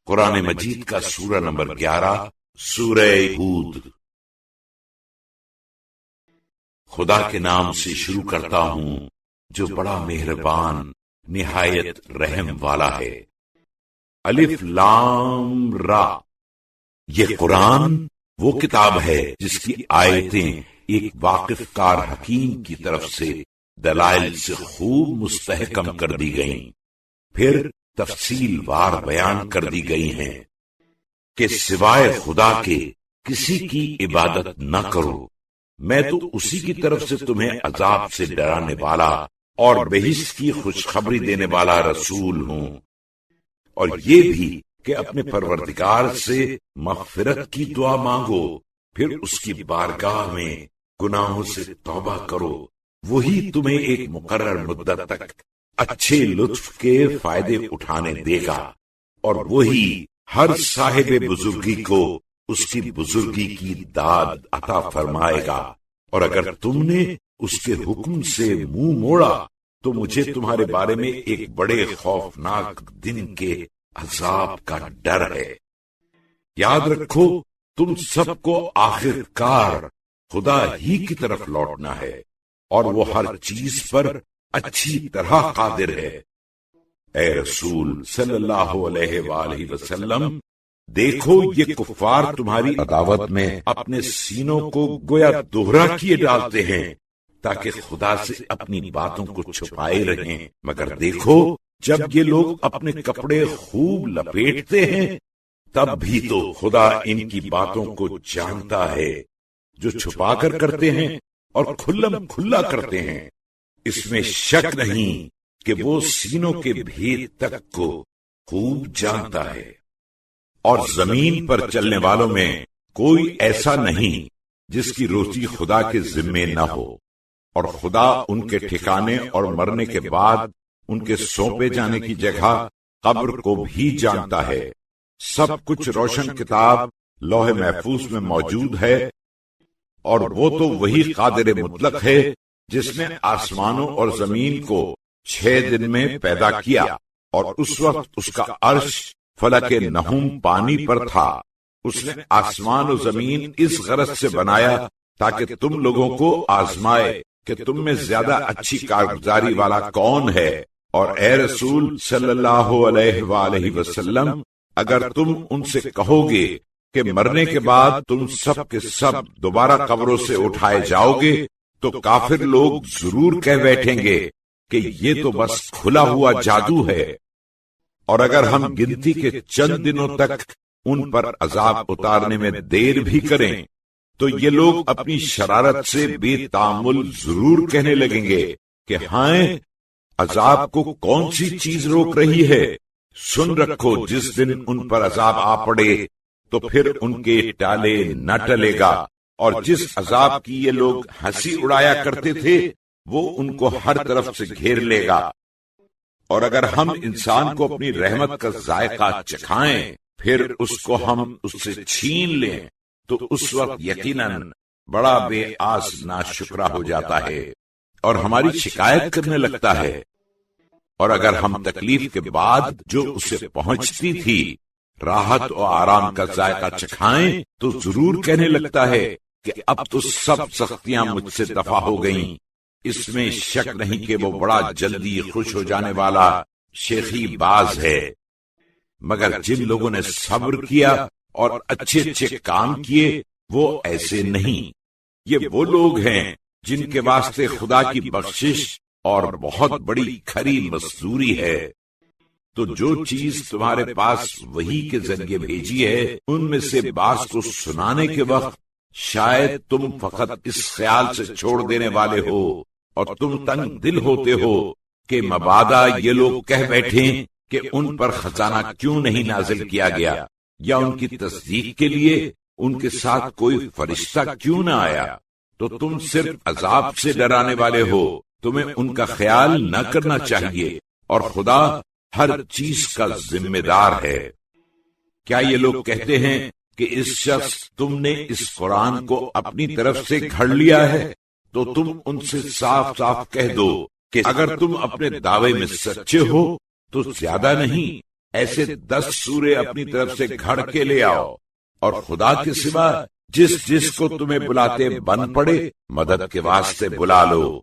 قرآن مجید کا سورہ نمبر 11 سورہ ہود۔ خدا کے نام سے شروع کرتا ہوں جو بڑا مہربان نہایت رحم والا ہے۔ الف لام را، یہ قرآن وہ کتاب ہے جس کی آیتیں ایک واقف کار حکیم کی طرف سے دلائل سے خوب مستحکم کر دی گئیں، پھر تفصیل وار بیان کر دی گئی ہیں کہ سوائے خدا کے کسی کی عبادت نہ کرو، میں تو اسی کی طرف سے تمہیں عذاب سے ڈرانے والا اور بہشت کی خوشخبری دینے والا رسول ہوں، اور یہ بھی کہ اپنے پروردگار سے مغفرت کی دعا مانگو، پھر اس کی بارگاہ میں گناہوں سے توبہ کرو، وہی تمہیں ایک مقرر مدت تک اچھے لطف کے فائدے اٹھانے دے گا، اور وہی ہر صاحب بزرگی کو اس کی بزرگی کی داد عطا فرمائے گا، اور اگر تم نے اس کے حکم سے منہ موڑا تو مجھے تمہارے بارے میں ایک بڑے خوفناک دن کے عذاب کا ڈر ہے۔ یاد رکھو تم سب کو آخر کار خدا ہی کی طرف لوٹنا ہے، اور وہ ہر چیز پر اچھی طرح قادر ہے۔ اے رسول صلی اللہ علیہ وآلہ وسلم، دیکھو یہ کفار تمہاری عداوت میں اپنے سینوں کو گویا دوہرا کیے ڈالتے ہیں تاکہ خدا سے اپنی باتوں کو چھپائے رہیں، مگر دیکھو جب یہ لوگ اپنے کپڑے خوب لپیٹتے ہیں تب بھی تو خدا ان کی باتوں کو جانتا ہے، جو چھپا کر کرتے ہیں اور کھلم کھلا کرتے ہیں۔ اس میں شک نہیں کہ وہ سینوں کے بھید تک کو خوب جانتا ہے۔ اور زمین پر چلنے والوں میں کوئی ایسا نہیں جس کی روزی خدا کے ذمے نہ ہو، اور خدا ان کے ٹھکانے اور مرنے کے بعد ان کے سونپے جانے کی جگہ قبر کو بھی جانتا ہے۔ سب کچھ روشن کتاب لوح محفوظ میں موجود ہے، اور وہ تو وہی قادر مطلق ہے جس نے آسمانوں اور زمین کو 6 دن میں پیدا کیا، اور اس وقت اس کا عرش فلک نہوم پانی پر تھا۔ اس نے آسمان و زمین اس غرض سے بنایا تاکہ تم لوگوں کو آزمائے کہ تم میں زیادہ اچھی کارگزاری والا کون ہے۔ اور اے رسول صلی اللہ علیہ وآلہ وسلم، اگر تم ان سے کہو گے کہ مرنے کے بعد تم سب کے سب دوبارہ قبروں سے اٹھائے جاؤ گے تو کافر لوگ ضرور کہہ بیٹھیں گے کہ یہ تو بس کھلا ہوا جادو ہے، اور اگر ہم گنتی کے چند دنوں تک ان پر عذاب اتارنے میں دیر بھی کریں تو یہ لوگ اپنی شرارت سے بے تامل ضرور کہنے لگیں گے کہ ہاں عذاب کو کون سی چیز روک رہی ہے۔ سن رکھو جس دن ان پر عذاب آ پڑے تو پھر ان کے ٹالے نہ ٹلے گا، اور جس عذاب کی یہ لوگ ہنسی اڑایا کرتے تھے وہ ان کو ہر طرف سے گھیر لے گا۔ اور اگر ہم انسان کو اپنی رحمت کا ذائقہ چکھائیں پھر اس کو ہم اس سے چھین لیں تو اس وقت یقیناً بڑا بے آس ناشکرا ہو جاتا ہے اور ہماری شکایت کرنے لگتا ہے۔ اور اگر ہم تکلیف کے بعد جو اسے پہنچتی تھی راحت و آرام کا ذائقہ چکھائیں تو ضرور کہنے لگتا ہے کہ اب تو سب سختیاں مجھ سے دفع ہو گئیں۔ اس میں شک نہیں کہ وہ بڑا جلدی خوش ہو جانے والا شیخی باز ہے۔ مگر جن لوگوں نے صبر کیا اور اچھے اچھے کام کیے وہ ایسے نہیں، یہ وہ لوگ ہیں جن کے واسطے خدا کی بخشش اور بہت بڑی کھری مزدوری ہے۔ تو جو چیز تمہارے پاس وحی کے ذریعے بھیجی ہے ان میں سے بعض کو سنانے کے وقت شاید تم فقط اس خیال سے چھوڑ دینے والے ہو اور تم تنگ دل ہوتے ہو کہ مبادا یہ لوگ کہہ بیٹھیں کہ ان پر خزانہ کیوں نہیں نازل کیا گیا، یا ان کی تصدیق کے لیے ان کے ساتھ کوئی فرشتہ کیوں نہ آیا۔ تو تم صرف عذاب سے ڈرانے والے ہو، تمہیں ان کا خیال نہ کرنا چاہیے، اور خدا ہر چیز کا ذمہ دار ہے۔ کیا یہ لوگ کہتے ہیں کہ اس شخص تم نے اس قرآن کو اپنی طرف سے گھڑ لیا ہے؟ تو تم ان سے صاف صاف کہہ دو کہ اگر تم اپنے دعوے میں سچے ہو تو زیادہ نہیں ایسے 10 سورے اپنی طرف سے گھڑ کے لے آؤ، اور خدا کے سوا جس جس کو تمہیں بلاتے بن پڑے مدد کے واسطے بلا لو۔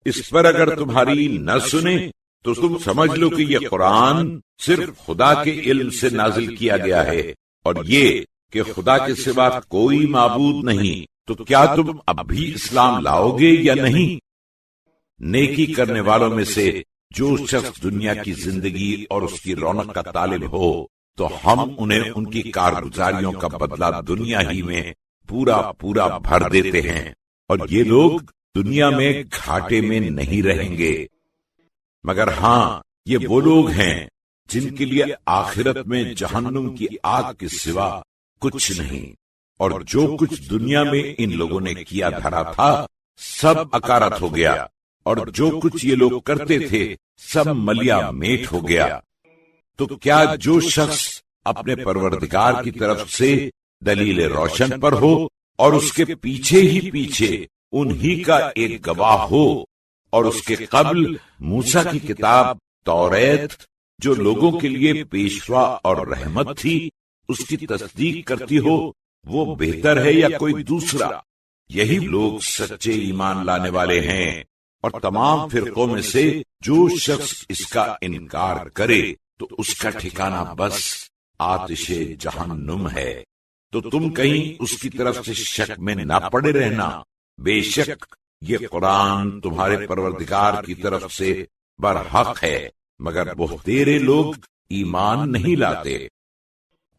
اس پر اگر تمہاری نہ سنے تو تم سمجھ لو کہ یہ قرآن صرف خدا کے علم سے نازل کیا گیا ہے، اور یہ کہ خدا کے سوا کوئی معبود نہیں، تو کیا تم اب بھی اسلام لاؤ گے یا نہیں؟ نیکی کرنے والوں میں سے جو شخص دنیا کی زندگی اور اس کی رونق کا طالب ہو تو ہم انہیں ان کی کارگزاریوں کا بدلہ دنیا ہی میں پورا پورا بھر دیتے ہیں، اور یہ لوگ دنیا میں گھاٹے میں نہیں رہیں گے۔ مگر ہاں، یہ وہ لوگ ہیں جن کے لیے آخرت میں جہنم کی آگ کے سوا کچھ نہیں، اور جو کچھ دنیا میں ان لوگوں نے کیا دھرا تھا سب اکارت ہو گیا، اور جو کچھ یہ لوگ کرتے تھے سب ملیا میٹ ہو گیا۔ تو کیا جو شخص اپنے پروردگار کی طرف سے دلیل روشن پر ہو اور اس کے پیچھے ہی پیچھے انہی کا ایک گواہ ہو، اور اس کے قبل موسیٰ کی کتاب توریت جو لوگوں کے لیے پیشوا اور رحمت تھی اس کی تصدیق کرتی ہو، وہ بہتر ہے یا کوئی دوسرا؟ یہی لوگ سچے ایمان لانے والے ہیں، اور تمام فرقوں میں سے جو شخص اس کا انکار کرے تو اس کا ٹھکانہ بس آتش جہنم ہے۔ تو تم کہیں اس کی طرف سے شک میں نہ پڑے رہنا، بے شک یہ قرآن تمہارے پروردگار کی طرف سے برحق ہے، مگر بہتیرے لوگ ایمان نہیں لاتے۔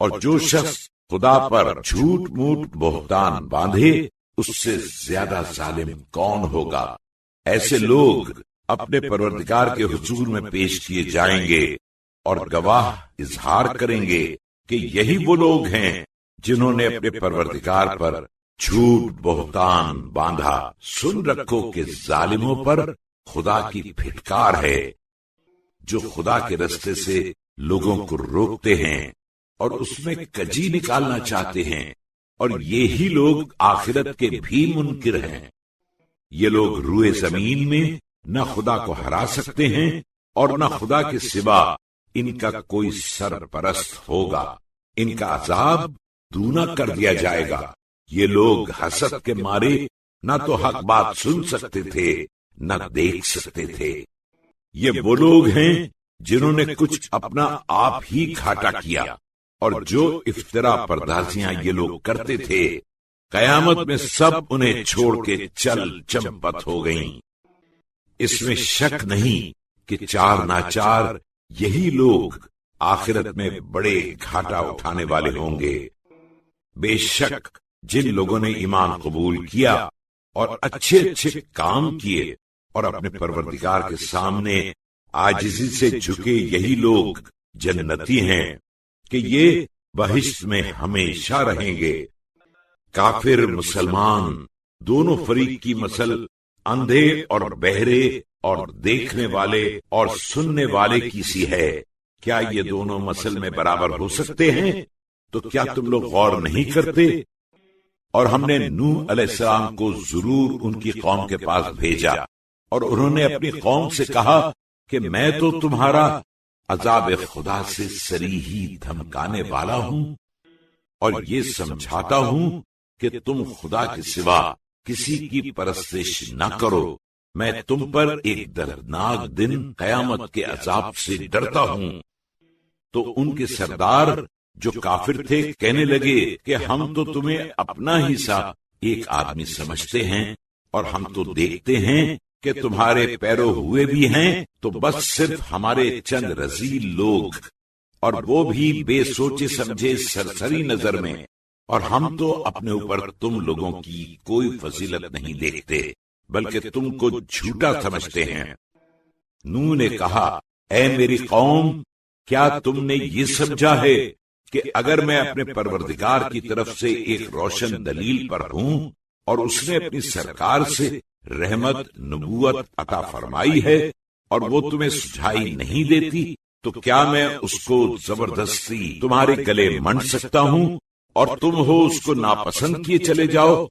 اور جو شخص خدا پر جھوٹ موٹ بہتان باندھے اس سے زیادہ ظالم کون ہوگا؟ ایسے لوگ اپنے پروردگار کے حضور میں پیش کیے جائیں گے اور گواہ اظہار کریں گے کہ یہی وہ لوگ ہیں جنہوں نے اپنے پروردگار پر جھوٹ بہتان باندھا۔ سن رکھو کہ ظالموں پر خدا کی پھٹکار ہے، جو خدا کے رستے سے لوگوں کو روکتے ہیں اور اس میں کجی نکالنا چاہتے ہیں، اور یہی لوگ آخرت کے بھی منکر ہیں۔ یہ لوگ روئے زمین میں نہ خدا کو ہرا سکتے ہیں اور نہ خدا کے سوا ان کا کوئی سرپرست ہوگا۔ ان کا عذاب دونا کر دیا جائے گا۔ یہ لوگ حسد کے مارے نہ تو حق بات سن سکتے تھے نہ دیکھ سکتے تھے۔ یہ وہ لوگ ہیں جنہوں نے کچھ اپنا آپ ہی گھاٹا کیا، اور جو افطرا پردازیاں یہ لوگ کرتے تھے قیامت میں سب انہیں چھوڑ کے چل چمپت ہو گئیں۔ اس میں شک نہیں کہ چار ناچار یہی لوگ آخرت میں بڑے گھاٹا اٹھانے والے ہوں گے۔ بے شک جن لوگوں نے ایمان قبول کیا اور اچھے اچھے کام کیے اور اپنے پروردگار کے سامنے عاجزی سے جھکے یہی لوگ جنتی ہیں کہ یہ بہشت میں ہمیشہ رہیں گے۔ کافر مسلمان دونوں فریق کی مثل اندھے اور بہرے اور دیکھنے والے اور سننے والے کی سی ہے۔ کیا یہ دونوں مثل میں برابر ہو سکتے ہیں؟ تو کیا تم لوگ غور نہیں کرتے؟ اور ہم نے نوح علیہ السلام کو ضرور ان کی قوم کے پاس بھیجا، اور انہوں نے اپنی قوم سے کہا کہ میں تو تمہارا عذاب خدا سے صریحی دھمکانے والا ہوں، اور یہ سمجھاتا ہوں کہ تم خدا کے سوا کسی کی پرستش نہ کرو۔ میں تم پر ایک دردناک دن قیامت کے عذاب سے ڈرتا ہوں۔ تو ان کے سردار جو کافر تھے کہنے لگے کہ ہم تو تمہیں اپنا ہی سا ایک آدمی سمجھتے ہیں، اور ہم تو دیکھتے ہیں کہ تمہارے پیرو ہوئے بھی ہیں تو بس صرف ہمارے چند رذیل لوگ، اور وہ بھی بے سوچے سمجھے سرسری نظر میں، اور ہم تو اپنے اوپر تم لوگوں کی کوئی فضیلت نہیں دیکھتے بلکہ تم کو جھوٹا سمجھتے ہیں۔ نوح نے کہا، اے میری قوم، کیا تم نے یہ سمجھا ہے کہ اگر میں اپنے پروردگار کی طرف سے ایک روشن دلیل پر ہوں اور اس نے اپنی سرکار سے رحمت نبوت عطا فرمائی ہے اور وہ تمہیں سجھائی نہیں دیتی، تو کیا میں اس کو زبردستی تمہارے گلے منڈ سکتا ہوں اور تم ہو اس کو ناپسند کیے چلے جاؤ؟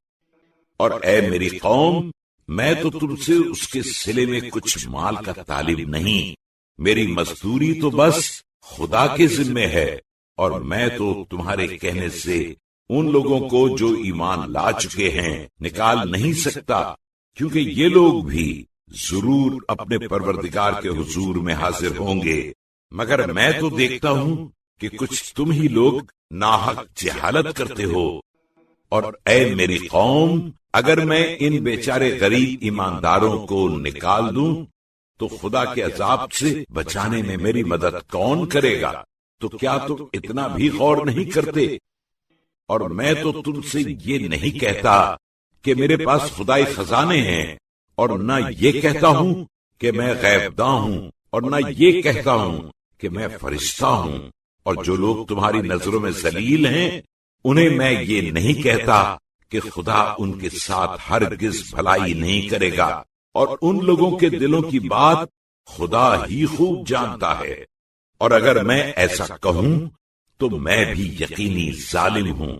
اور اے میری قوم، میں تو تم سے اس کے صلے میں کچھ مال کا طالب نہیں، میری مزدوری تو بس خدا کے ذمے ہے، اور میں تو تمہارے کہنے سے ان لوگوں کو جو ایمان لا چکے ہیں نکال نہیں سکتا، کیونکہ یہ لوگ بھی ضرور اپنے پروردگار کے حضور میں حاضر ہوں گے، مگر میں تو دیکھتا ہوں کہ کچھ تم ہی لوگ ناحق جہالت کرتے ہو۔ اور اے میری قوم، اگر میں ان بیچارے غریب ایمانداروں کو نکال دوں تو خدا کے عذاب سے بچانے میں میری مدد کون کرے گا؟ تو کیا تم اتنا بھی غور نہیں کرتے؟ اور میں تو تم سے یہ نہیں کہتا کہ میرے پاس خدائی خزانے ہیں، اور نہ یہ کہتا ہوں کہ میں غیب داں ہوں، اور نہ یہ کہتا ہوں کہ میں فرشتہ ہوں۔ اور جو لوگ تمہاری نظروں میں ذلیل ہیں، انہیں میں یہ نہیں کہتا کہ خدا ان کے ساتھ ہرگز بھلائی نہیں کرے گا، اور ان لوگوں کے دلوں کی بات خدا ہی خوب جانتا ہے۔ اور اگر میں ایسا کہوں تو میں بھی یقینی ظالم ہوں۔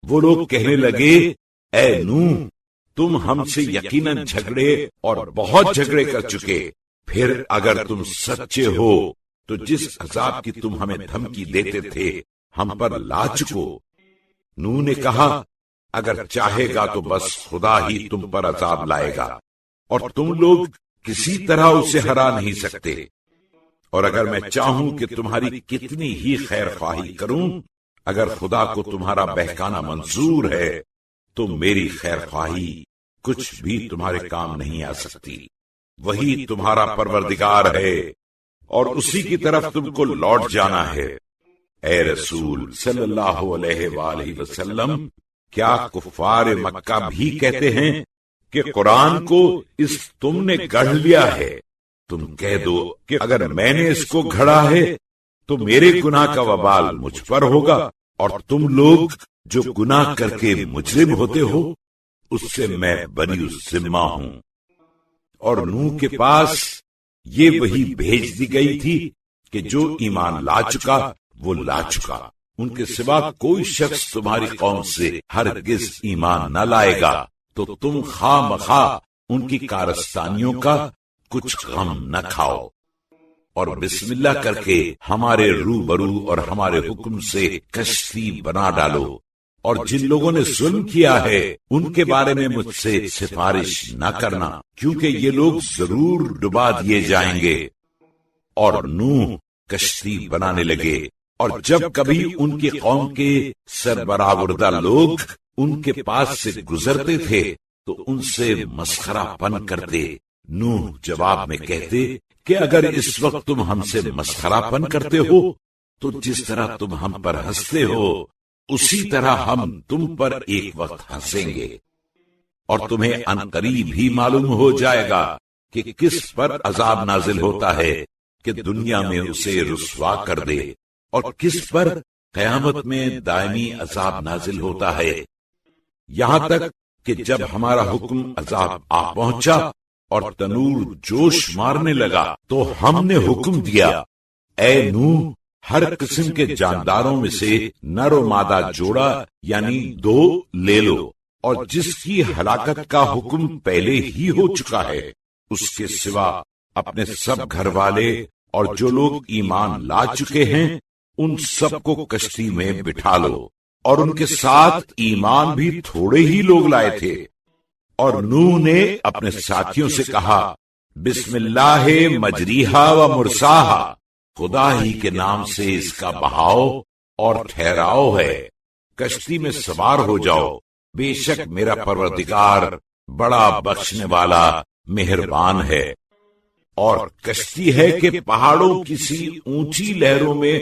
وہ لوگ کہنے لگے، اے نوح، تم ہم سے یقیناً جھگڑے اور بہت جھگڑے کر چکے، پھر اگر تم سچے ہو تو جس عذاب کی تم ہمیں دھمکی دیتے تھے ہم پر لا چکو۔ نوح نے کہا، اگر چاہے گا تو بس خدا ہی تم پر عذاب لائے گا، اور تم لوگ کسی طرح اسے ہرا نہیں سکتے۔ اور اگر میں چاہوں کہ تمہاری کتنی ہی خیر خواہی کروں، اگر خدا کو تمہارا بہکانا منظور ہے تو میری خیر خواہی کچھ بھی تمہارے کام نہیں آ سکتی۔ وہی تمہارا پروردگار ہے اور اسی کی طرف تم کو لوٹ جانا ہے۔ اے رسول صلی اللہ علیہ وآلہ وسلم، کیا کفار مکہ بھی کہتے ہیں کہ قرآن کو اس تم نے گڑھ لیا ہے؟ تم کہہ دو کہ اگر میں نے اس کو گھڑا ہے تو میرے گناہ کا وبال مجھ پر ہوگا، اور تم لوگ جو گناہ کر کے مجرم ہوتے ہو اس سے میں بری الذمہ ہوں۔ اور نوح کے پاس یہ وحی بھیج دی گئی تھی کہ جو ایمان لا چکا وہ لا چکا، ان کے سوا کوئی شخص تمہاری قوم سے ہرگز ایمان نہ لائے گا، تو تم خواہ مخواہ ان کی کارستانیوں کا کچھ غم نہ کھاؤ، اور بسم اللہ کر کے ہمارے روبرو اور ہمارے حکم سے کشتی بنا ڈالو، اور جن لوگوں نے ظلم کیا ہے ان کے بارے میں مجھ سے سفارش نہ کرنا، کیونکہ یہ لوگ ضرور ڈبا دیے جائیں گے۔ اور نوح کشتی بنانے لگے، اور جب کبھی ان کی قوم کے سربراہوردہ لوگ ان کے پاس سے گزرتے تھے تو ان سے مسخرہ پن کرتے۔ نوح جواب میں کہتے کہ اگر اس وقت تم ہم سے مسخرہ پن کرتے ہو تو جس طرح تم ہم پر ہنستے ہو اسی طرح ہم تم پر ایک وقت ہنسیں گے، اور تمہیں ان قریب ہی معلوم ہو جائے گا کہ کس پر عذاب نازل ہوتا ہے کہ دنیا میں اسے رسوا کر دے، اور کس پر قیامت میں دائمی عذاب نازل ہوتا ہے، یہاں تک کہ جب ہمارا حکم عذاب آ پہنچا اور تنور جوش مارنے لگا تو ہم نے حکم دیا، اے نوح، ہر قسم کے جانداروں میں سے نر و مادہ جوڑا یعنی 2 لے لو، اور جس کی ہلاکت کا حکم پہلے ہی ہو چکا ہے اس کے سوا اپنے سب گھر والے اور جو لوگ ایمان لا چکے ہیں ان سب کو کشتی میں بٹھا لو۔ اور ان کے ساتھ ایمان بھی تھوڑے ہی لوگ لائے تھے۔ اور نوح نے اپنے ساتھیوں سے کہا، بسم اللہ مجریہا و مرساہا، خدا ہی کے نام سے اس کا بہاؤ اور ٹھہراؤ ہے، کشتی میں سوار ہو جاؤ، بے شک میرا پروردگار بڑا بخشنے والا مہربان ہے۔ اور کشتی ہے کہ پہاڑوں کسی اونچی لہروں میں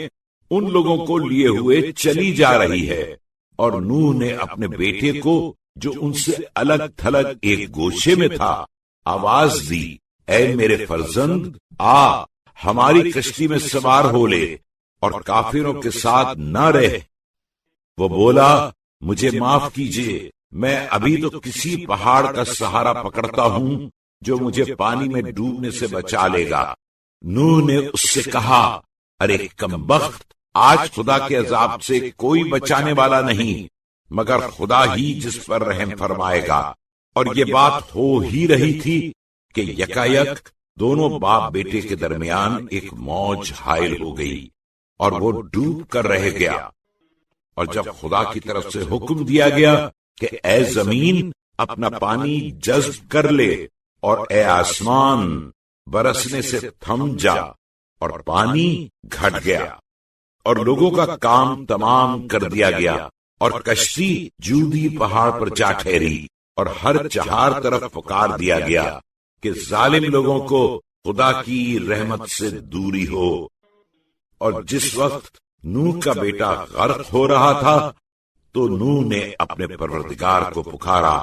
ان لوگوں کو لیے ہوئے چلی جا رہی ہے، اور نوح نے اپنے بیٹے کو جو ان سے الگ تھلگ ایک گوشے میں تھا آواز دی، اے میرے فرزند، آ ہماری کشتی میں سوار ہو لے اور کافروں کے ساتھ نہ رہ۔ وہ بولا، مجھے معاف کیجیے، میں ابھی تو کسی پہاڑ کا سہارا پکڑتا ہوں جو مجھے پانی میں ڈوبنے سے بچا لے گا۔ نوح نے اس سے کہا، ارے کمبخت، آج خدا کے عذاب سے کوئی بچانے والا نہیں مگر خدا ہی جس پر رحم فرمائے گا۔ اور یہ بات ہو ہی رہی تھی کہ یکایک دونوں باپ بیٹے کے درمیان ایک موج حائل ہو گئی اور وہ ڈوب کر رہ گیا۔ اور جب خدا کی طرف سے حکم دیا گیا کہ اے زمین اپنا پانی جذب کر لے اور اے آسمان برسنے سے تھم جا، اور پانی گھٹ گیا اور لوگوں کا کام تمام کر دیا گیا، اور کشتی جودی پہاڑ پر جا ٹھہری، اور ہر چہار طرف پکار دیا گیا کہ ظالم لوگوں کو خدا کی رحمت سے دوری ہو۔ اور جس وقت نوح کا بیٹا غرق ہو رہا تھا تو نوح نے اپنے پروردگار کو پکارا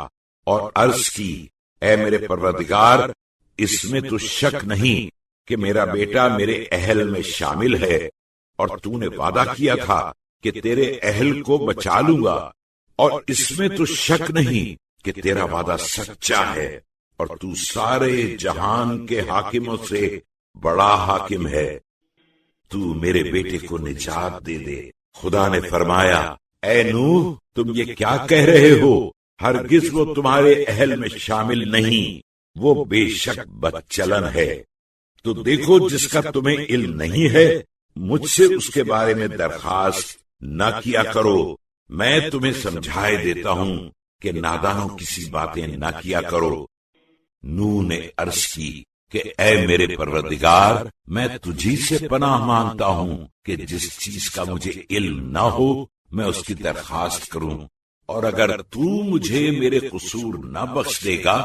اور عرض کی، اے میرے پروردگار، اس میں تو شک نہیں کہ میرا بیٹا میرے اہل میں شامل ہے، اور تو نے وعدہ کیا تھا کہ تیرے اہل کو بچا لوں گا، اور اس میں تو شک نہیں کہ تیرا وعدہ سچا ہے، اور تو سارے جہان کے حاکموں سے بڑا حاکم ہے، تو میرے بیٹے کو نجات دے دے۔ خدا نے فرمایا، اے نوح، تم یہ کیا کہہ رہے ہو؟ ہرگز وہ تمہارے اہل میں شامل نہیں، وہ بے شک بدچلن ہے۔ تو دیکھو، جس کا تمہیں علم نہیں ہے مجھ سے اس کے بارے میں درخواست نہ کیا کرو، میں تمہیں سمجھائے دیتا ہوں کہ نادانوں کسی باتیں نہ کیا کرو۔ نوح نے عرض کی کہ اے میرے پروردگار، میں تجھی سے پناہ مانگتا ہوں کہ جس چیز کا مجھے علم نہ ہو میں اس کی درخواست کروں، اور اگر تو مجھے میرے قصور نہ بخش دے گا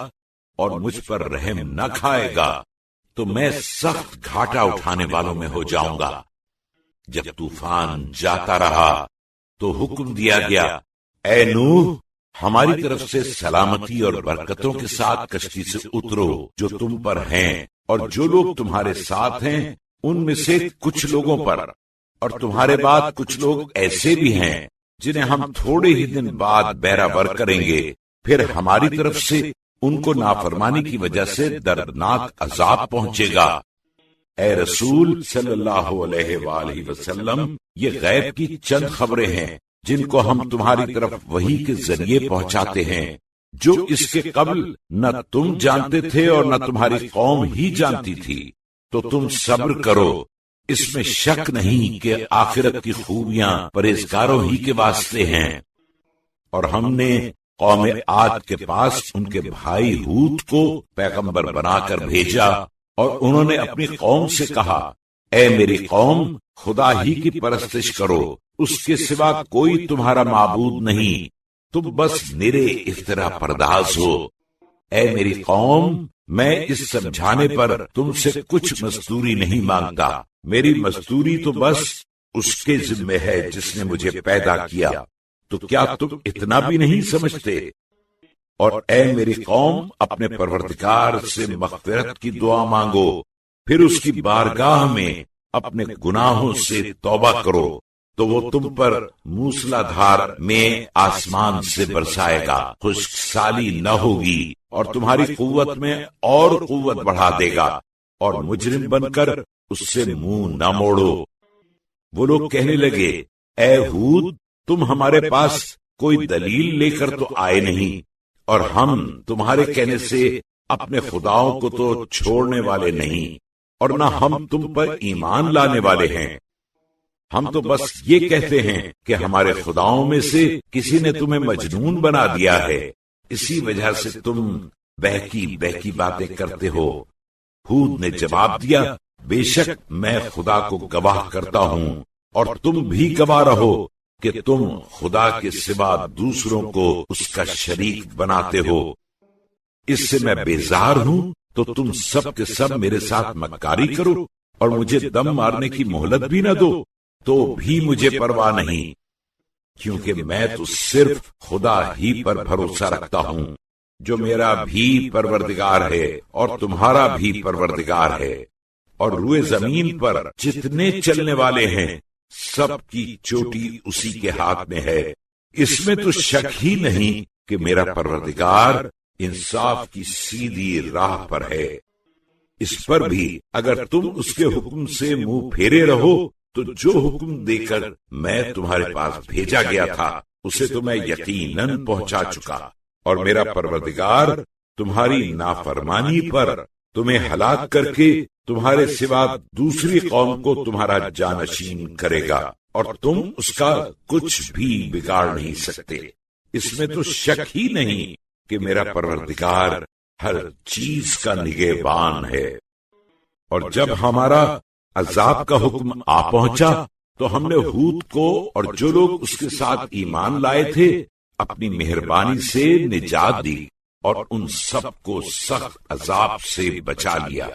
اور مجھ پر رحم نہ کھائے گا تو میں سخت گھاٹا اٹھانے والوں میں ہو جاؤں گا۔ جب طوفان جاتا رہا تو حکم دیا گیا، اے نوح، ہماری طرف سے سلامتی اور برکتوں کے ساتھ کشتی سے اترو جو تم پر ہیں، اور جو لوگ تمہارے ساتھ ہیں ان میں سے کچھ لوگوں پر، اور تمہارے بعد کچھ لوگ ایسے بھی ہیں جنہیں ہم تھوڑے ہی دن بعد بیراور کریں گے، پھر ہماری طرف سے ان کو نافرمانی کی وجہ سے دردناک عذاب پہنچے گا۔ اے رسول صلی اللہ علیہ وآلہ وسلم، یہ غیب کی چند خبریں ہیں جن کو ہم تمہاری طرف وحی کے ذریعے پہنچاتے ہیں، جو اس کے قبل نہ تم جانتے تھے اور نہ تمہاری قوم ہی جانتی تھی، تو تم صبر کرو۔ اس میں شک نہیں کہ آخرت کی خوبیاں پرہیزگاروں ہی کے واسطے ہیں۔ اور ہم نے قوم عاد کے پاس ان کے بھائی ہود کو پیغمبر بنا کر بھیجا، اور انہوں نے اپنی قوم سے کہا، اے میری قوم، خدا ہی کی پرستش کرو، اس کے سوا کوئی تمہارا معبود نہیں، تم بس نرے افترا پرداز ہو۔ اے میری قوم، میں اس سمجھانے پر تم سے کچھ مزدوری نہیں مانگتا، میری مزدوری تو بس اس کے ذمہ ہے جس نے مجھے پیدا کیا، تو کیا تم اتنا بھی نہیں سمجھتے؟ اور اے میری قوم، اپنے پروردگار سے مغفرت کی دعا مانگو، پھر اس کی بارگاہ میں اپنے گناہوں سے توبہ کرو، تو وہ تم پر موسلا دھار میں آسمان سے برسائے گا، خشک سالی نہ ہوگی، اور تمہاری قوت میں اور قوت بڑھا دے گا، اور مجرم بن کر اس سے منہ نہ موڑو۔ وہ لوگ کہنے لگے، اے ہود، تم ہمارے پاس کوئی دلیل لے کر تو آئے نہیں، اور ہم تمہارے کہنے سے اپنے خداؤں کو تو چھوڑنے والے نہیں، اور نہ ہم تم پر ایمان لانے والے ہیں، ہم تو بس یہ کہتے ہیں کہ ہمارے خداؤں میں سے کسی نے تمہیں مجنون بنا دیا ہے، اسی وجہ سے تم بہکی باتیں کرتے ہو۔ ہود نے جواب دیا، بے شک میں خدا کو گواہ کرتا ہوں، اور تم بھی گواہ رہو کہ تم خدا کے سوا دوسروں کو اس کا شریک بناتے ہو۔ اس سے میں بیزار ہوں تو تم سب کے سب میرے ساتھ مکاری کرو اور مجھے دم مارنے کی مہلت بھی نہ دو، تو بھی مجھے پرواہ نہیں، کیونکہ میں تو صرف خدا ہی پر بھروسہ رکھتا ہوں، جو میرا بھی پروردگار ہے اور تمہارا بھی پروردگار ہے، اور روئے زمین پر جتنے چلنے والے ہیں سب کی چوٹی اسی کے ہاتھ میں ہے۔ اس میں تو شک ہی نہیں کہ میرا پروردگار انصاف کی سیدھی راہ پر ہے۔ اس پر بھی اگر تم اس کے حکم سے منہ پھیرے رہو تو جو حکم دے کر میں تمہارے پاس بھیجا گیا تھا اسے تو میں یقیناً پہنچا چکا، اور میرا پروردگار تمہاری نافرمانی پر تمہیں ہلاک کر کے تمہارے سوا دوسری قوم کو تمہارا جانشین کرے گا اور تم اس کا کچھ بھی بگاڑ نہیں سکتے۔ اس میں تو شک ہی نہیں کہ میرا پروردگار ہر چیز کا نگہبان ہے۔ اور جب ہمارا عذاب کا حکم آ پہنچا تو ہم نے ہود کو اور جو لوگ اس کے ساتھ ایمان لائے تھے اپنی مہربانی سے نجات دی اور ان سب کو سخت عذاب سے بچا لیا۔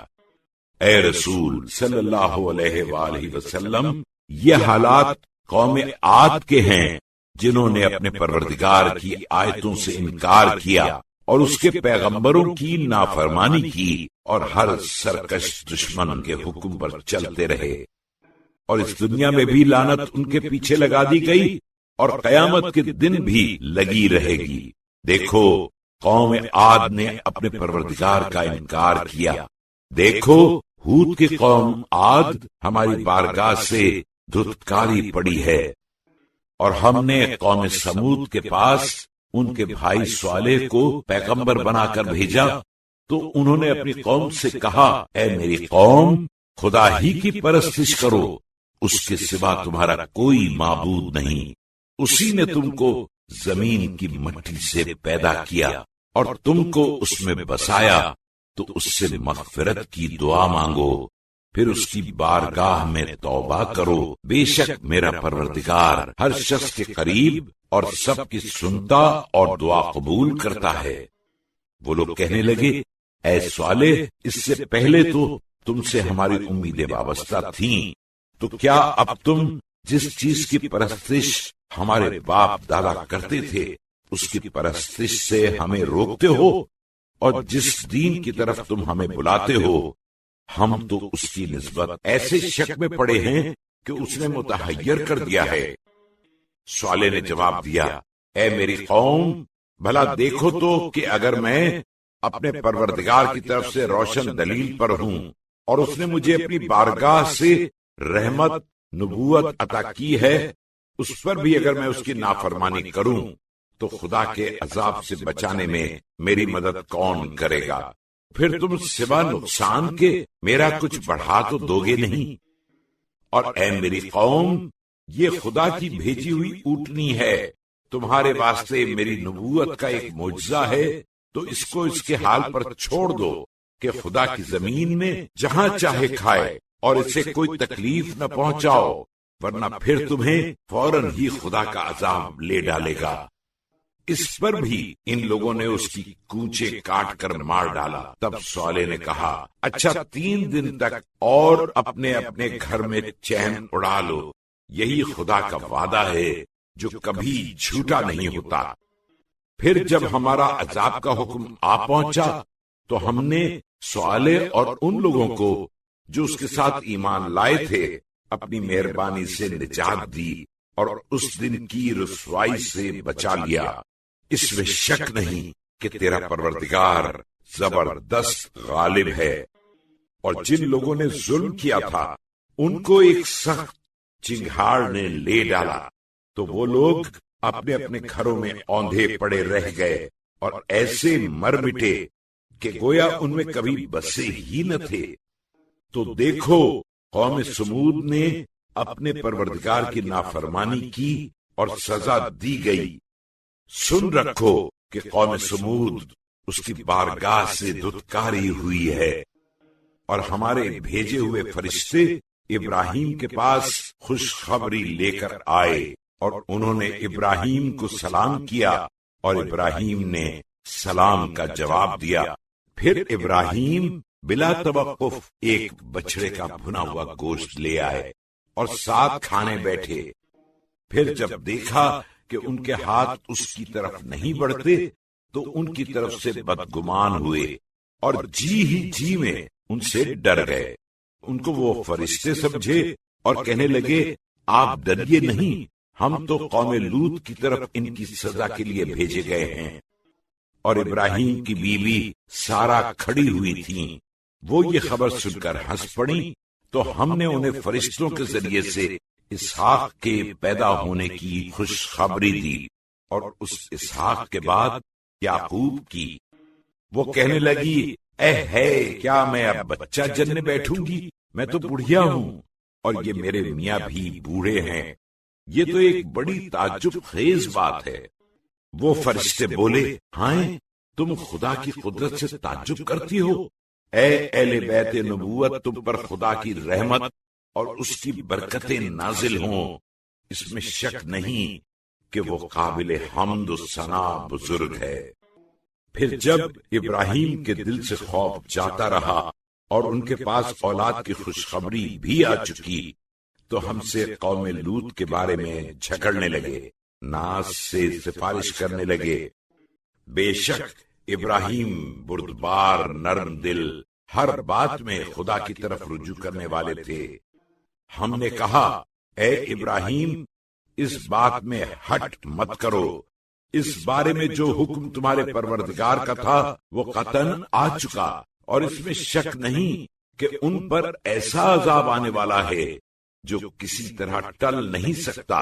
اے رسول صلی اللہ علیہ وآلہ وسلم، یہ حالات قوم عاد کے ہیں جنہوں نے اپنے پروردگار کی آیتوں سے انکار کیا اور اس کے پیغمبروں کی نافرمانی کی اور ہر سرکش دشمن کے حکم پر چلتے رہے، اور اس دنیا میں بھی لعنت ان کے پیچھے لگا دی گئی اور قیامت کے دن بھی لگی رہے گی۔ دیکھو قوم عاد نے اپنے پروردگار کا انکار کیا، دیکھو ہود کی قوم عاد ہماری بارگاہ سے دھتکاری پڑی ہے، اور ہم نے قوم سمود کے پاس ان کے بھائی صالح کو پیغمبر بنا کر بھیجا تو انہوں نے اپنی قوم سے کہا، اے میری قوم، خدا ہی کی پرستش کرو، اس کے سوا تمہارا کوئی معبود نہیں، اسی نے تم کو زمین کی مٹی سے پیدا کیا اور تم کو اس میں بسایا، تو اس سے مغفرت کی دعا مانگو، پھر اس کی بارگاہ میں توبہ کرو، بے شک میرا پروردگار ہر شخص کے قریب اور سب کی سنتا اور دعا قبول کرتا ہے۔ وہ لوگ کہنے لگے، اے صالح، اس سے پہلے تو تم سے ہماری امیدیں وابستہ تھیں، تو کیا اب تم جس چیز کی پرستش ہمارے باپ دادا کرتے تھے اس کی پرستش سے ہمیں روکتے ہو، اور جس دین کی طرف تم ہمیں بلاتے ہو ہم تو اس کی نسبت ایسے شک میں پڑے ہیں کہ اس نے متحیر کر دیا ہے۔ صالح نے جواب دیا، اے میری قوم، بھلا دیکھو تو کہ اگر میں اپنے پروردگار کی طرف سے روشن دلیل پر ہوں اور اس نے مجھے اپنی بارگاہ سے رحمت نبوت عطا کی ہے، اس پر بھی اگر میں اس کی نافرمانی کروں تو خدا کے عذاب سے بچانے میں میری مدد کون کرے گا؟ پھر تم سوا نقصان کے میرا کچھ بڑھا تو دو گے نہیں؟ اور اے میری قوم، یہ خدا کی بھیجی ہوئی اونٹنی ہے، تمہارے واسطے میری نبوت کا ایک معجزہ ہے، تو اس کو اس کے حال پر چھوڑ دو کہ خدا کی زمین میں جہاں چاہے کھائے اور اسے کوئی تکلیف نہ پہنچاؤ، ورنہ پھر تمہیں فوراً ہی خدا کا عذاب لے ڈالے گا۔ اس پر بھی ان لوگوں نے اس کی کونچے کاٹ کر مار ڈالا۔ تب صالح نے کہا، اچھا 3 دن تک اور اپنے اپنے گھر میں چین اڑا لو، یہی خدا کا وعدہ ہے جو کبھی جھوٹا نہیں ہوتا۔ پھر جب ہمارا عذاب کا حکم آ پہنچا تو ہم نے صالح اور ان لوگوں کو جو اس کے ساتھ ایمان لائے تھے اپنی مہربانی سے نجات دی اور اس دن کی رسوائی سے بچا لیا۔ اس میں شک نہیں کہ تیرا پروردگار زبردست غالب ہے۔ اور جن لوگوں نے ظلم کیا تھا ان کو ایک سخت چنگھاڑ نے لے ڈالا، تو وہ لوگ اپنے اپنے گھروں میں اوندھے پڑے رہ گئے اور ایسے مر مٹے کہ گویا ان میں کبھی بسے ہی نہ تھے۔ تو دیکھو قوم سمود نے اپنے پروردگار کی نافرمانی کی اور سزا دی گئی۔ سن رکھو کہ قوم سمود اس کی بارگاہ سے دھتکاری ہوئی ہے، اور ہمارے بھیجے ہوئے فرشتے ابراہیم کے پاس خوشخبری لے کر آئے، اور انہوں نے ابراہیم کو سلام کیا اور ابراہیم نے سلام کا جواب دیا۔ پھر ابراہیم بلا توقف ایک بچڑے کا بھنا ہوا گوشت لے آئے اور ساتھ کھانے بیٹھے۔ پھر جب دیکھا کہ ان کے ہاتھ اس کی طرف نہیں بڑھتے تو ان کی طرف سے بدگمان ہوئے اور جی میں ان سے ڈر گئے۔ ان کو وہ فرشتے سمجھے اور کہنے لگے، آپ ڈریے نہیں، ہم تو قوم لوط کی طرف ان کی سزا کے لیے بھیجے گئے ہیں۔ اور ابراہیم کی بیوی سارا کھڑی ہوئی تھی، وہ یہ خبر سن کر ہنس پڑی، تو ہم نے انہیں فرشتوں کے ذریعے سے اسحاق کے پیدا ہونے کی خوشخبری دی، اور اس اسحاق کے بعد یعقوب کی۔ وہ کہنے لگی، اے ہے کیا میں اب بچہ جننے بیٹھوں گی؟ میں تو بڑھیا ہوں اور یہ میرے میاں بھی بوڑھے ہیں۔ یہ تو ایک بڑی تعجب خیز بات ہے۔ وہ فرشتے بولے، ہاں تم خدا کی قدرت سے تعجب کرتی ہو؟ اے اہل بیت نبوت، تم پر خدا کی رحمت اور اس کی برکتیں نازل ہوں۔ اس میں شک نہیں کہ وہ قابل حمد و ثنا بزرگ ہے۔ پھر جب ابراہیم کے دل سے خوف جاتا رہا اور ان کے پاس اولاد کی خوشخبری بھی آ چکی تو ہم سے قوم لوط کے بارے میں جھگڑنے لگے، ناز سے سفارش کرنے لگے۔ بے شک ابراہیم بردبار، نرم دل، ہر بات میں خدا کی طرف رجوع کرنے والے تھے۔ ہم نے کہا، اے ابراہیم، اس بات میں ہٹ مت کرو۔ اس بارے میں جو حکم تمہارے پروردگار کا تھا وہ قطعاً آ چکا، اور اس میں شک نہیں کہ ان پر ایسا عذاب آنے والا ہے جو کسی طرح ٹل نہیں سکتا۔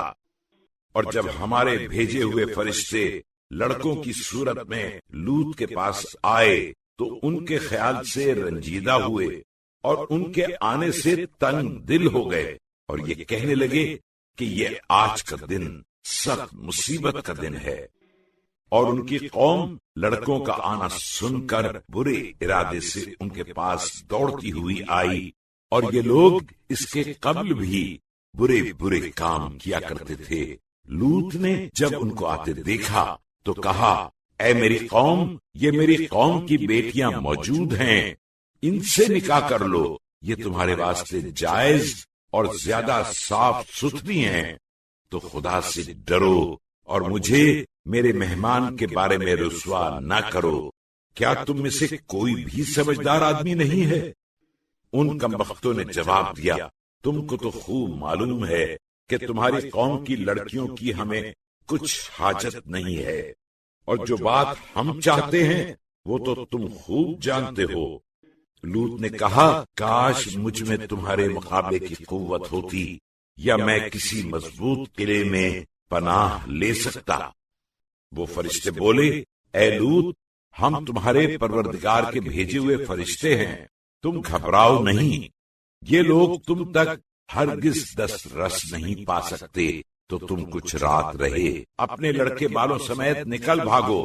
اور جب ہمارے بھیجے ہوئے فرشتے لڑکوں کی صورت میں لوط کے پاس آئے تو ان کے خیال سے رنجیدہ ہوئے اور ان کے آنے سے تنگ دل ہو گئے، اور یہ کہنے لگے کہ یہ آج کا دن سخت مصیبت کا دن ہے۔ اور ان کی قوم لڑکوں کا آنا سن کر برے ارادے سے ان کے پاس دوڑتی ہوئی آئی، اور یہ لوگ اس کے قبل بھی برے برے کام کیا کرتے تھے۔ لوط نے جب ان کو آتے دیکھا تو کہا، اے میری قوم، یہ میری قوم کی بیٹیاں موجود ہیں، ان سے نکاح کر لو، یہ تمہارے واسطے جائز اور زیادہ صاف ستھری ہیں۔ تو خدا سے ڈرو اور مجھے میرے مہمان کے بارے میں رسوا نہ کرو۔ کیا تم میں سے کوئی بھی سمجھدار آدمی نہیں ہے؟ ان کمبختوں نے جواب دیا، تم کو تو خوب معلوم ہے کہ تمہاری قوم کی لڑکیوں کی ہمیں کچھ حاجت نہیں ہے، اور جو بات ہم چاہتے ہیں وہ تو تم خوب جانتے ہو۔ لوط نے کہا، کاش مجھ میں تمہارے مقابلے کی قوت ہوتی، یا میں کسی مضبوط قلعے میں پناہ لے سکتا۔ وہ فرشتے بولے، اے لوط، ہم تمہارے پروردگار کے بھیجے ہوئے فرشتے ہیں، تم گھبراؤ نہیں۔ یہ لوگ تم تک ہرگز دست رس نہیں پا سکتے، تو تم کچھ رات رہے اپنے لڑکے بالوں سمیت نکل بھاگو،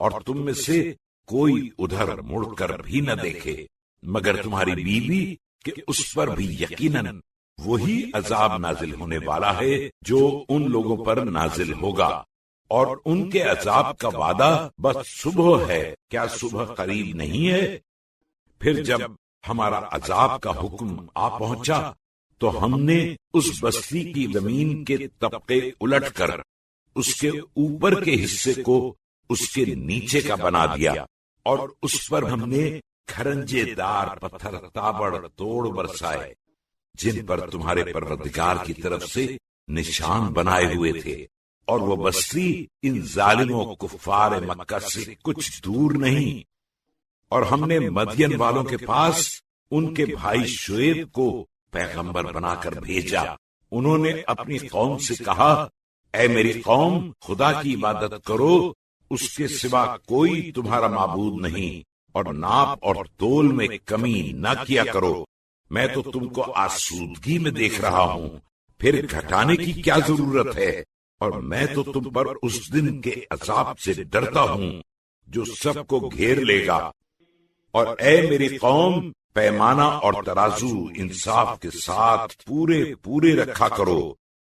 اور تم میں سے کوئی ادھر مڑ کر بھی نہ دیکھے مگر تمہاری بیوی، کہ اس پر بھی یقیناً وہی عذاب نازل ہونے والا ہے جو ان لوگوں پر نازل ہوگا، اور ان کے عذاب کا وعدہ بس صبح ہے، کیا صبح قریب نہیں ہے؟ پھر جب ہمارا عذاب کا حکم آ پہنچا تو ہم نے اس بستی کی زمین کے طبقے الٹ کر اس کے اوپر کے حصے کو اس کے نیچے کا بنا دیا، اور اس پر ہم نے کھرنجے دار پتھر تابڑ توڑ برسائے، جن پر تمہارے پروردگار کی طرف سے نشان بنائے ہوئے تھے، اور وہ بستی ان ظالموں کفار مکہ سے کچھ دور نہیں۔ اور ہم نے مدین والوں کے پاس ان کے بھائی شعیب کو پیغمبر بنا کر بھیجا۔ انہوں نے اپنی قوم سے کہا، اے میری قوم، خدا کی عبادت کرو، اس کے سوا کوئی تمہارا معبود نہیں، اور ناپ اور تول میں کمی نہ کیا کرو۔ میں تو تم کو آسودگی میں دیکھ رہا ہوں، پھر گھٹانے کی کیا ضرورت ہے؟ اور میں تو تم پر اس دن کے عذاب سے ڈرتا ہوں جو سب کو گھیر لے گا۔ اور اے میری قوم، پیمانہ اور ترازو انصاف کے ساتھ پورے رکھا کرو،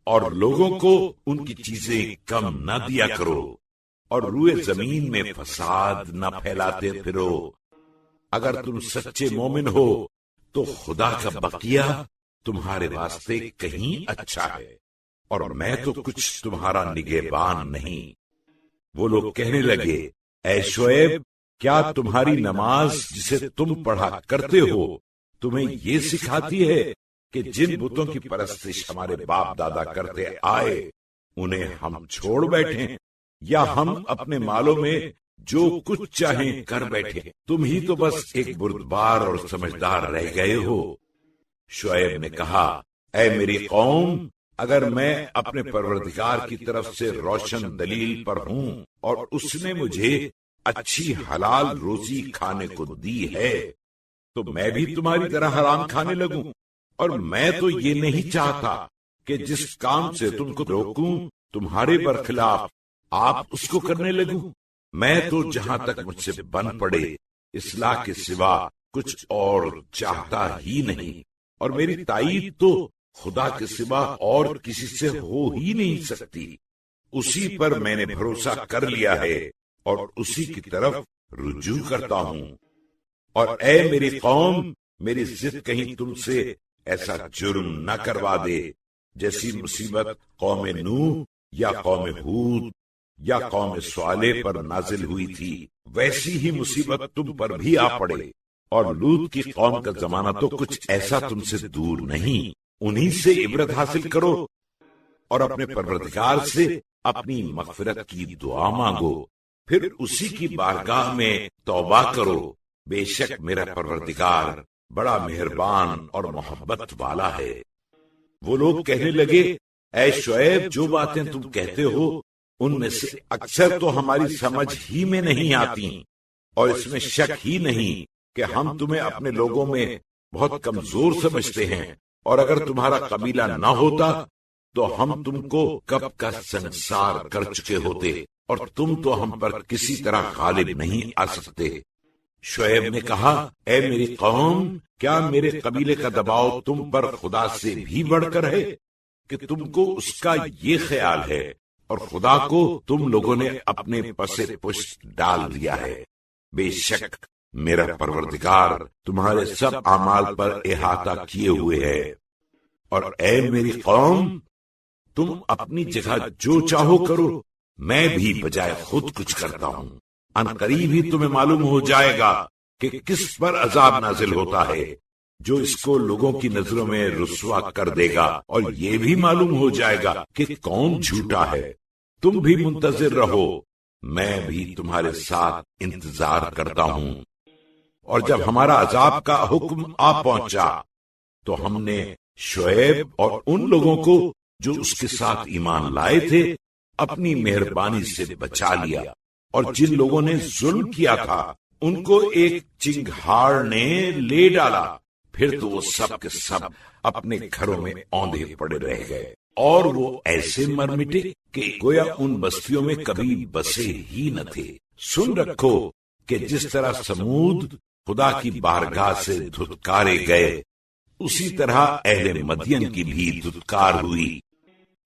اور لوگوں کو ان کی چیزیں کم نہ دیا کرو، اور روئے زمین میں فساد نہ پھیلاتے پھرو۔ اگر تم سچے مومن ہو تو خدا کا بقیہ تمہارے واسطے کہیں اچھا ہے، اور میں تو کچھ تمہارا نگہبان نہیں۔ وہ لوگ کہنے لگے، اے شعیب، کیا تمہاری نماز جسے تم پڑھا کرتے ہو تمہیں یہ سکھاتی ہے کہ جن بتوں کی پرستش ہمارے باپ دادا کرتے آئے انہیں ہم چھوڑ بیٹھیں، یا ہم اپنے مالوں میں جو کچھ چاہیں کر بیٹھے؟ تم ہی تو بس ایک بردبار اور سمجھدار رہ گئے ہو۔ شعیب نے کہا، اے میری قوم، اگر میں اپنے پروردگار کی طرف سے روشن دلیل پر ہوں اور اس نے مجھے اچھی حلال روزی کھانے کو دی ہے تو میں بھی تمہاری طرح حرام کھانے لگوں؟ اور میں تو یہ نہیں چاہتا کہ جس کام سے تم کو روکوں تمہارے برخلاف آپ اس کو کرنے لگوں۔ میں تو جہاں تک مجھ سے بن پڑے اصلاح کے سوا کچھ اور چاہتا ہی نہیں، اور میری تائید تو خدا کے سوا اور کسی سے ہو ہی نہیں سکتی۔ اسی پر میں نے بھروسہ کر لیا ہے اور اسی کی طرف رجوع کرتا ہوں۔ اور اے میری قوم، میری ضد کہیں تم سے ایسا جرم نہ کروا دے جیسی مصیبت قوم نوح یا قوم ہود یا قوم صالح پر نازل ہوئی تھی، ویسی ہی مصیبت تم پر بھی آ پڑے۔ اور لوط کی قوم کا زمانہ تو کچھ ایسا تم سے دور نہیں، انہی سے عبرت حاصل کرو اور اپنے پروردگار سے اپنی مغفرت کی دعا مانگو، پھر اسی کی بارگاہ میں توبہ کرو، بے شک میرا پروردگار بڑا مہربان اور محبت والا ہے۔ وہ لوگ کہنے لگے، اے شعیب، جو باتیں تم کہتے ہو ان میں سے اکثر تو ہماری سمجھ ہی میں نہیں آتی، اور اس میں شک ہی نہیں کہ ہم تمہیں اپنے لوگوں میں بہت کمزور سمجھتے ہیں، اور اگر تمہارا قبیلہ نہ ہوتا تو ہم تم کو کب کا سنسار کر چکے ہوتے، اور تم تو ہم پر کسی طرح غالب نہیں آ سکتے۔ شعیب نے کہا، اے میری قوم، کیا میرے قبیلے کا دباؤ تم پر خدا سے بھی بڑھ کر ہے کہ تم کو اس کا یہ خیال ہے، اور خدا کو تم لوگوں نے اپنے پس پشت ڈال دیا ہے؟ بے شک میرا پروردگار تمہارے سب اعمال پر احاطہ کیے ہوئے ہے۔ اور اے میری قوم، تم اپنی جگہ جو چاہو کرو، میں بھی بجائے خود کچھ کرتا ہوں۔ ان قریب ہی تمہیں معلوم ہو جائے گا کہ کس پر عذاب نازل ہوتا ہے جو اس کو لوگوں کی نظروں میں رسوا کر دے گا، اور یہ بھی معلوم ہو جائے گا کہ کون جھوٹا ہے۔ تم بھی منتظر رہو، میں بھی تمہارے ساتھ انتظار کرتا ہوں۔ اور جب ہمارا عذاب کا حکم آ پہنچا تو ہم نے شعیب اور ان لوگوں کو جو اس کے ساتھ ایمان لائے تھے اپنی مہربانی سے بچا لیا، اور جن لوگوں نے ظلم کیا تھا ان کو ایک چنگھاڑ نے لے ڈالا، پھر تو وہ سب کے سب اپنے گھروں میں اوندھے پڑے رہ گئے، اور وہ ایسے مر مٹے کہ گویا ان بستیوں میں کبھی بسے ہی نہ تھے۔ سن رکھو کہ جس طرح سمود خدا کی بارگاہ سے دھتکارے گئے، اسی طرح اہل مدین کی بھی دھتکار ہوئی،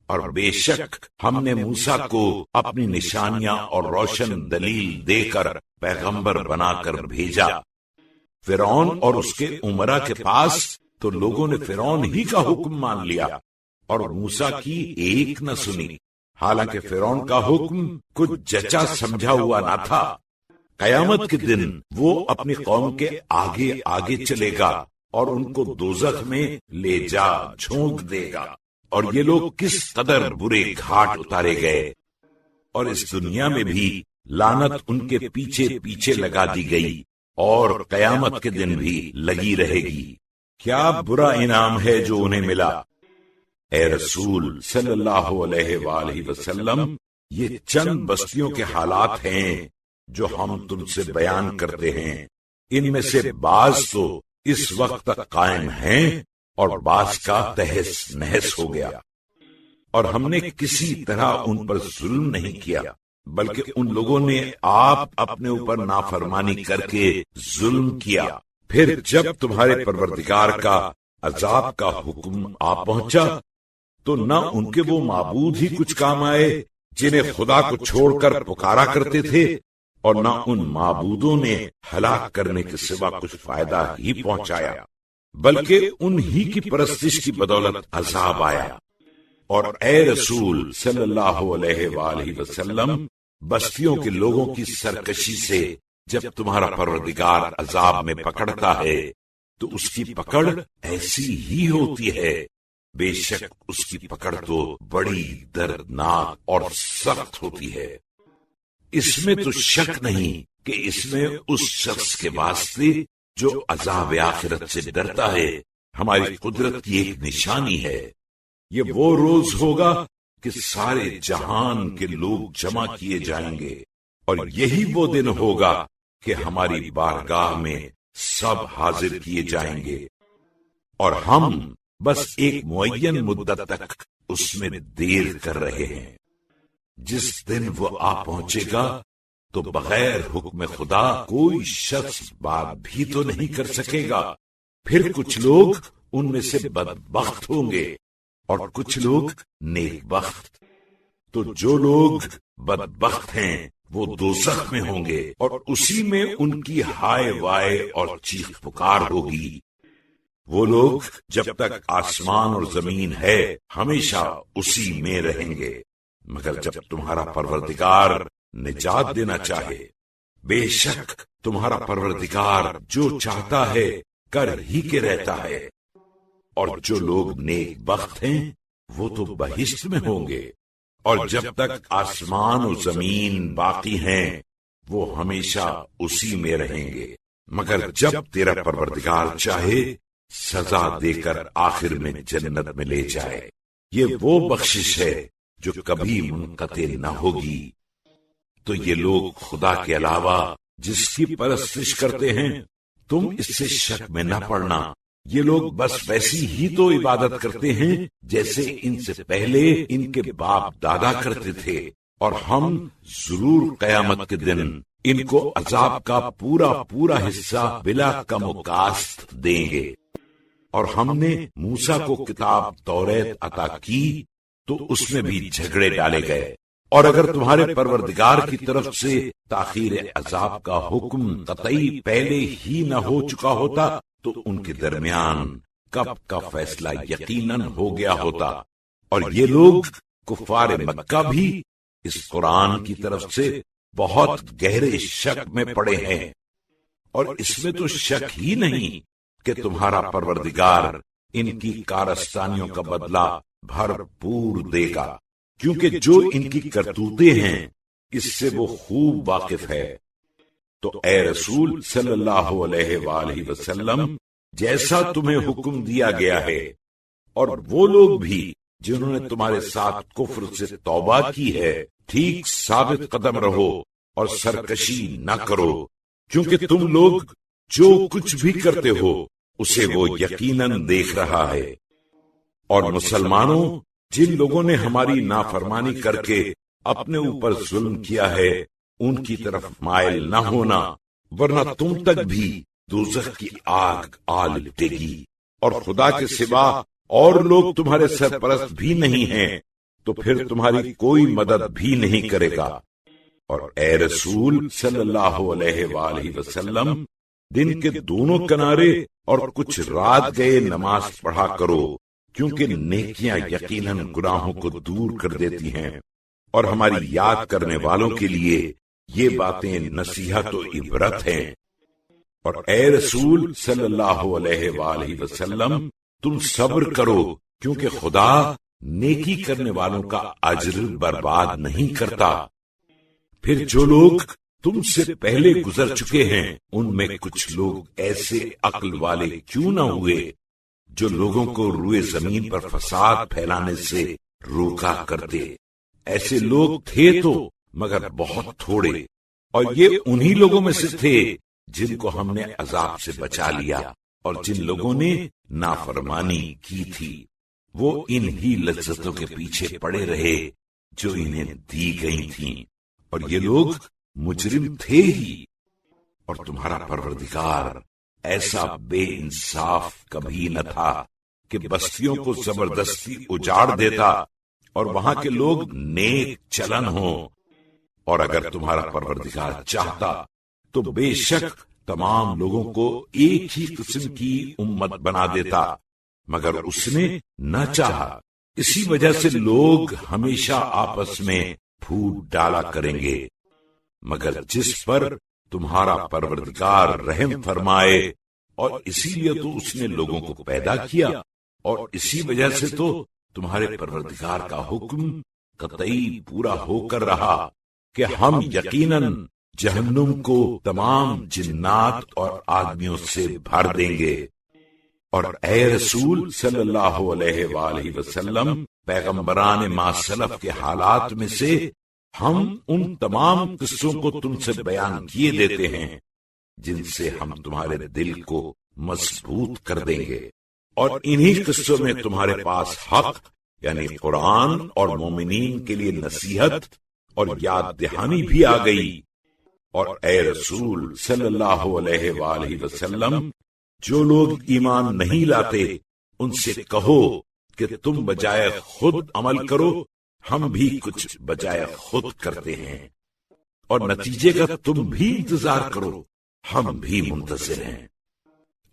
اور بے شک ہم نے موسیٰ کو اپنی نشانیاں اور روشن دلیل دے کر پیغمبر بنا کر بھیجا۔ فرعون اور اس کے امراء کے پاس تو لوگوں نے فرعون ہی کا حکم مان لیا اور موسیٰ کی ایک نہ سنی، حالانکہ فرعون کا حکم کچھ جچا سمجھا ہوا نہ تھا۔ قیامت کے دن وہ اپنی قوم کے آگے آگے چلے گا اور ان کو دوزخ میں لے جا جھونک دے گا، اور یہ لوگ کس قدر برے گھاٹ اتارے گئے، اور اس دنیا میں بھی لعنت ان کے پیچھے پیچھے لگا دی گئی، اور قیامت کے دن بھی لگی رہے گی۔ کیا برا انعام ہے جو انہیں ملا۔ اے رسول صلی اللہ علیہ وآلہ وسلم، یہ چند بستیوں کے حالات ہیں جو ہم تم سے بیان کرتے ہیں، ان میں سے بعض تو اس وقت تک قائم ہیں اور بعض کا تہس نہس ہو گیا، اور ہم نے کسی طرح ان پر ظلم نہیں کیا، بلکہ ان لوگوں نے آپ اپنے اوپر نافرمانی کر کے ظلم کیا۔ پھر جب تمہارے پروردگار کا عذاب کا حکم آ پہنچا تو نہ ان کے وہ معبود ہی کچھ کام آئے جنہیں خدا کو چھوڑ کر پکارا کرتے تھے، اور نہ ان معبودوں نے ہلاک کرنے کے سوا کچھ فائدہ ہی پہنچایا، بلکہ انہی کی پرستش کی بدولت عذاب آیا۔ اور اے رسول صلی اللہ علیہ وآلہ وسلم، بستیوں کے لوگوں کی سرکشی سے جب تمہارا پروردگار عذاب میں پکڑتا ہے تو اس کی پکڑ ایسی ہی ہوتی ہے، بے شک اس کی پکڑ تو بڑی دردناک اور سخت ہوتی ہے۔ اس میں تو شک نہیں کہ اس میں اس شخص کے واسطے جو عذاب آخرت سے ڈرتا ہے ہماری قدرت کی ایک نشانی ہے۔ یہ وہ روز ہوگا کہ سارے جہان کے لوگ جمع کیے جائیں گے اور یہی وہ دن ہوگا کہ ہماری بارگاہ میں سب حاضر کیے جائیں گے، اور ہم بس ایک معین مدت تک اس میں دیر کر رہے ہیں۔ جس دن وہ آ پہنچے گا تو بغیر حکم خدا کوئی شخص بات بھی تو نہیں کر سکے گا۔ پھر کچھ لوگ ان میں سے بدبخت ہوں گے اور کچھ لوگ نیک بخت۔ تو جو لوگ بدبخت ہیں وہ دوزخ میں ہوں گے، اور اسی میں ان کی ہائے وائے اور چیخ پکار ہوگی۔ وہ لوگ جب تک آسمان اور زمین ہے ہمیشہ اسی میں رہیں گے، مگر جب تمہارا پروردگار نجات دینا چاہے، بے شک تمہارا پروردگار جو چاہتا ہے کر ہی کے رہتا ہے۔ اور جو لوگ نیک بخت ہیں وہ تو بہشت میں ہوں گے، اور جب تک آسمان و زمین باقی ہیں وہ ہمیشہ اسی میں رہیں گے، مگر جب تیرا پروردگار چاہے سزا دے کر آخر میں جنت میں لے جائے۔ یہ وہ بخشش ہے جو کبھی منقطع نہ ہوگی۔ تو یہ لوگ خدا کے علاوہ جس کی پرستش کرتے ہیں تم اس سے شک میں نہ پڑنا، یہ لوگ بس ویسی ہی تو عبادت کرتے ہیں جیسے ان سے پہلے ان کے باپ دادا کرتے تھے، اور ہم ضرور قیامت کے دن ان کو عذاب کا پورا پورا حصہ بلا کم و کاست دیں گے۔ اور ہم نے موسیٰ کو کتاب توریت عطا کی تو اس میں بھی جھگڑے ڈالے گئے، اور اگر تمہارے پروردگار کی طرف سے تاخیر عذاب کا حکم قطعی پہلے ہی نہ ہو چکا ہوتا تو ان کے درمیان کب کا فیصلہ یقیناً ہو گیا ہوتا۔ اور یہ لوگ کفار مکہ بھی اس قرآن کی طرف سے بہت گہرے شک میں پڑے ہیں، اور اس میں تو شک ہی نہیں کہ تمہارا پروردگار ان کی کارستانیوں کا بدلہ بھرپور دے گا، کیونکہ جو ان کی کرتوتیں ہیں اس سے وہ خوب واقف ہے۔ تو اے رسول صلی اللہ علیہ وآلہ وسلم، جیسا تمہیں حکم دیا گیا ہے، اور وہ لوگ بھی جنہوں نے تمہارے ساتھ کفر سے توبہ کی ہے، ٹھیک ثابت قدم رہو اور سرکشی نہ کرو، کیونکہ تم لوگ جو کچھ بھی کرتے ہو اسے وہ یقیناً دیکھ رہا ہے۔ اور مسلمانوں، جن لوگوں نے ہماری نافرمانی کر کے اپنے اوپر ظلم کیا ہے ان کی طرف مائل نہ ہونا، ورنہ تم تک بھی دوزخ کی آگ آ لپٹے گی، اور خدا کے سوا اور لوگ تمہارے سرپرست بھی نہیں ہیں تو پھر تمہاری کوئی مدد بھی نہیں کرے گا۔ اور اے رسول صلی اللہ علیہ وآلہ وسلم، دن کے دونوں کنارے اور کچھ رات گئے نماز پڑھا کرو، کیونکہ نیکیاں یقیناً گناہوں کو دور کر دیتی ہیں، اور ہماری یاد کرنے والوں کے لیے یہ باتیں نصیحت و عبرت ہیں۔ اور اے رسول صلی اللہ علیہ وآلہ وسلم، تم صبر کرو، کیونکہ خدا نیکی کرنے والوں کا اجر برباد نہیں کرتا۔ پھر جو لوگ تم سے پہلے گزر چکے ہیں ان میں کچھ لوگ ایسے عقل والے کیوں نہ ہوئے جو لوگوں کو روئے زمین پر فساد پھیلانے سے روکا کرتے۔ ایسے لوگ تھے تو مگر بہت تھوڑے، اور یہ انہی لوگوں میں سے تھے جن کو ہم نے عذاب سے بچا لیا، اور جن لوگوں نے نافرمانی کی تھی وہ انہی لذتوں کے پیچھے پڑے رہے جو انہیں دی گئی تھیں، اور یہ لوگ مجرم تھے ہی۔ اور تمہارا پروردگار ایسا بے انصاف کبھی نہ تھا کہ بستیوں کو زبردستی اجاڑ دیتا اور وہاں کے لوگ نیک چلن ہوں، اور اگر تمہارا پروردگار چاہتا تو بے شک تمام لوگوں کو ایک ہی قسم کی امت بنا دیتا، مگر اس نے نہ چاہا۔ اسی وجہ سے لوگ ہمیشہ آپس میں پھوٹ ڈالا کریں گے، مگر جس پر تمہارا پروردگار رحم فرمائے، اور اسی لیے تو اس نے لوگوں کو پیدا کیا، اور اسی وجہ سے تو تمہارے پروردگار کا حکم قطعی پورا ہو کر رہا کہ ہم یقیناً جہنم کو تمام جنات اور آدمیوں سے بھر دیں گے۔ اور اے رسول صلی اللہ علیہ وآلہ وسلم، پیغمبران ما سلف کے حالات میں سے ہم ان تمام قصوں کو تم سے بیان کیے دیتے ہیں جن سے ہم تمہارے دل کو مضبوط کر دیں گے، اور انہی قصوں میں تمہارے پاس حق یعنی قرآن اور مومنین کے لیے نصیحت اور یاد دہانی بھی آ گئی۔ اور اے رسول صلی اللہ علیہ وآلہ وسلم، جو لوگ ایمان نہیں لاتے ان سے کہو کہ تم بجائے خود عمل کرو، ہم بھی کچھ بجائے خود کرتے ہیں، اور نتیجے کا تم بھی انتظار کرو، ہم بھی منتظر ہیں۔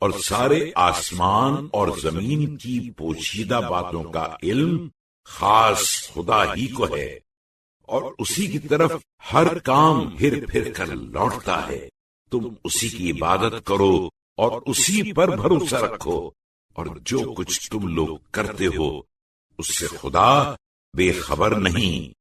اور سارے آسمان اور زمین کی پوشیدہ باتوں کا علم خاص خدا ہی کو ہے، اور اسی کی طرف ہر کام پھر پھر کر لوٹتا ہے۔ تم اسی کی عبادت کرو اور اسی پر بھروسہ رکھو، اور جو کچھ تم لوگ کرتے ہو اس سے خدا بے خبر نہیں۔